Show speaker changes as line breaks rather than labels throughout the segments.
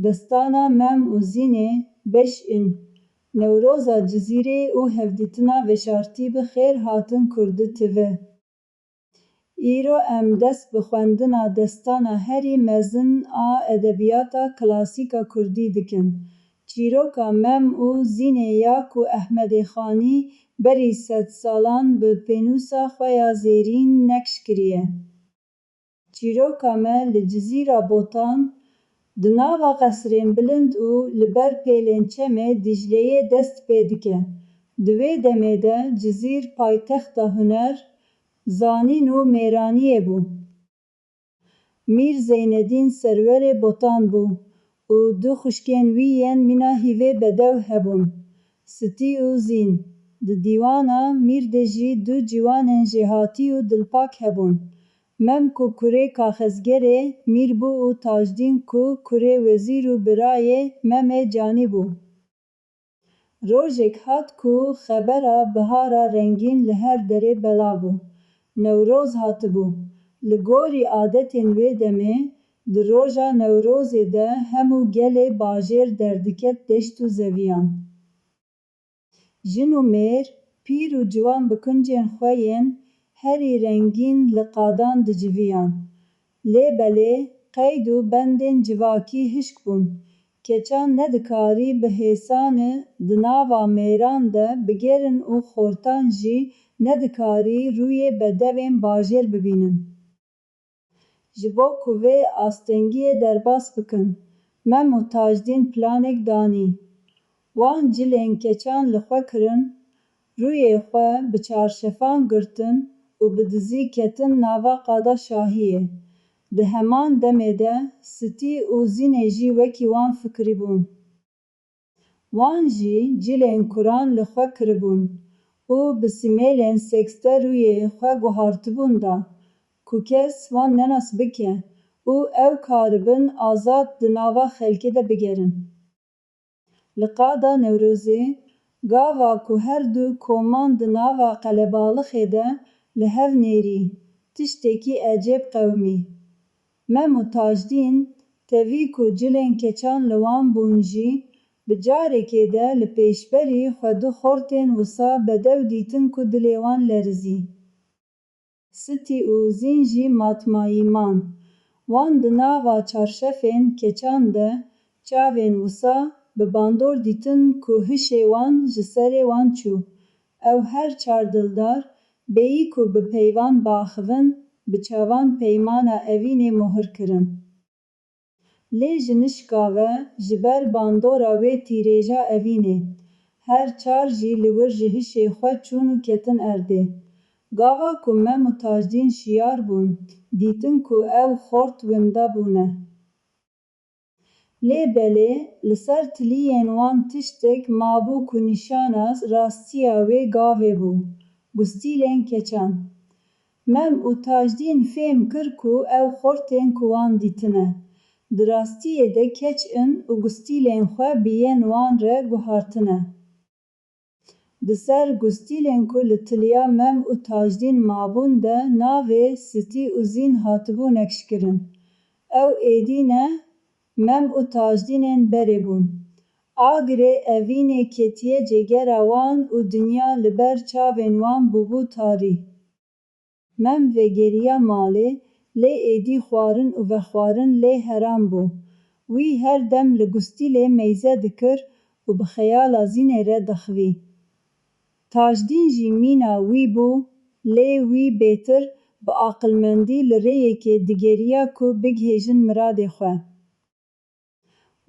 Destana mem û zînê beş in. Newroza Cizîrê û hevdîtina veşartî bi xêr hatin kurditive. Îro em dest bi xwendina destana herî mezin a edebiyata klasîk a Kurdî dikin. Çîroka mem û zînê ya ku Ehmedê Xanî berî sed salan bi pênûsa xwe ya zêrîn nekş kiriye. Çîroka me li Cizîra Botan di nava qesrên bilind û li ber pêlên çemê Dicleyê dest pê dike. Di vê demê de Cizîr paytexta huner, zanîn û mêraniyê bû. Mîr Zeynedîn serwerê Botan bû û du xwişkên wî yên mîna hîvê bedew hebûn, Stî û Zîn. Di dîwana Mîr de jî du ciwanên jêhatî û dilpak hebûn. Mem ku kurê kaxezgerê Mîr bû û Tajdîn ku kurê wezîr û birayê memê Canî bû. Rojek hat ku xebera bihara rengîn li her derê bela bû. Newroz hatibû. Li gorî adetên wê demê, di roja Newrozê de hemû gelê bajêr derdiket deşt û zeviyan. Jin û mêr, pîr û ciwan bi kuncên xwe yên herî rengîn li qadan diciviyan. Lêbelê, qeyd û bendên civakî hişk bûn. Keçan nedikarî bi hêsanê di nava mêran de bigerin û xortan jî nedikarî rûyê bedewên bajêr bibînin. Ji bo ku vê astengiyê derbas bikin, Mem û Tajdîn planek danî. Wan cilên keçan li xwe kirin, rûyê xwe bi çarşefan girtin û bi dizî ketin nava qada şahiyê. Di heman demê de Stî û Zînê jî wekî wan fikirîbûn. Wan jî cilên kuran li xwe kiribûn û bi simêlên sekste rûyê xwe guhartibûn da ku kes wan nenas bike û ew karibin azad di nava xelkê de bigerin. Li qada Newrozê, gava ku her du koman di nava qelebalixê de li hev nêrî, tiştekî ecêb qewimî. Mem û Tajdîn, tevî ku cilên keçan li wan bûn jî, bi carekê de li pêşberî xwe du xortên wisa bedew dîtin ku dilê wan lerizî. Stî û Zîn jî matmayîman. Wan di nava çarşefên keçan de çavên wisa bi bandor dîtin ku hişê wan ji serê wan çû. Ew her çar dildar, bêyî ku bi peyvan biaxivin, bi çavan peymana evînê mohir kirin. Lê ji nişka ve ji ber bandora wê tîrêja evînê, her çar jî li wir ji hişê xwe çûn û ketin erdê. Gava ku Mem û Tajdîn şiyar bûn, dîtin ku ew xort wenda bûne. Lêbelê, li ser tiliyên wan tiştek mabû ku nîşana rastiya wê gavê bû, gustîlên keçan. Mem û Tajdîn fêm kir ku ew xortên ku wan dîtine. Di rastiyê de keç in û gustîlên xwe bi yên wan re guhartine. Di ser gustîlên ku li tiliya Mem û Tajdîn mabûn de navê Stî û Zîn hatibû nekşkirin. Ew êdîne Mem û Tajdînên berê bûn. Agirê evînê ketiye cêgera wan û dinya li ber çavên wan bûbû tarî. Mem vegeriya malê, lê êdî xwarin û vexwarin lê heram bû. Wî her dem li gustîlê meyze dikir û bi xeyala Zînê re dixivî. Tajdîn jî mîna wî bû, lê wî bêtir bi aqilmendî li rêyekê digeriya ku bigihêjin miradê xwe.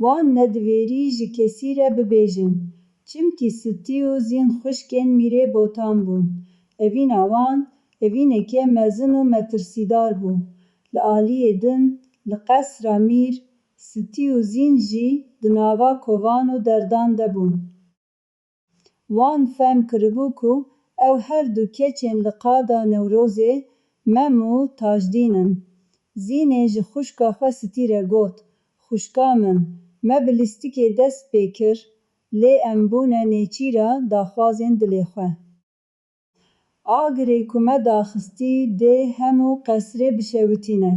Wan nedivêrî ji kesî re bibêjin, çimkî Stî û Zîn xwişkên Mîrê Botan bûn. Evîna wan, evîneke mezin û metirsîdar bû. Li aliyê din, li qesra Mîr, Stî û Zîn jî di nava kovan û derdan de bûn. Wan fehm kiribû ku ew her du keçên li qada Newrozê Mem û Tajdîn in. Zînê ji xwişka xwe Stî re got: Xwişka min, me bi lîstikê dest pê kir, lê em bûne nêçîra daxwazên dilê xwe. Agirê ku me daxistî dê hemû qesrê bişewitîne.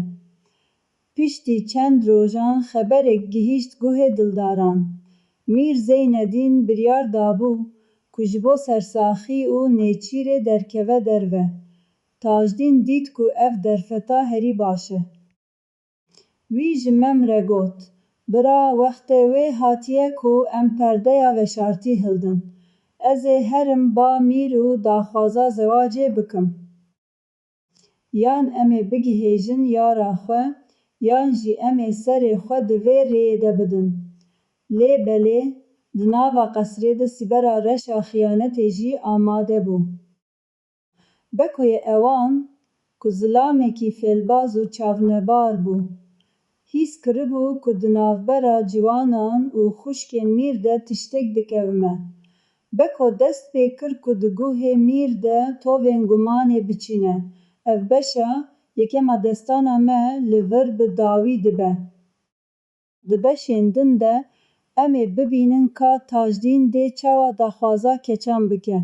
Piştî çend rojan xeberek gihîşt guhê dildaran. Mîr Zeynedîn biryar dabû ku ji bo sersaxî û nêçîrê derkeve derve. Tajdîn dît ku ev derfeta herî baş e. Wî ji Mem re got: Bira wextê wê hatiye ku em perdeya veşartî hildin. Ez ê herim ba Mîr û daxwaza zewacê bikim. Yan em ê bigihêjin yara xwe, yan jî em ê serê xwe di vê rêyê de bidin. Lê belê, di nava qesrê de sîbera reşa xıyanetê jî amade bû. Bekoyê ewan, ku zilamekî fêlbaz û çavnebar bû, hîs kiribû ku di navbera ciwanan û xuşkên Mîr de tiştek dikevime. Beko dest pê kir ku di guhê Mîr de tovên gumanê biçîne. Ev beşa yekema destana me li vir bi dawî dibe. Di beşên din de em ê bibînin ka Tajdîn dê çawa daxwaza keçan bike,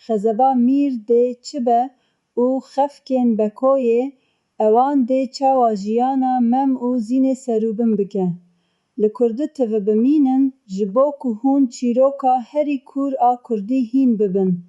xezeba Mîr dê çi be û xefkên Bekoyê ewan dê çawa jiyana Mem û Zînê serûbin bike. Li Kurdî tivebimînin ji bo ku hûn çîroka herî kûr a Kurdî hîn bibin.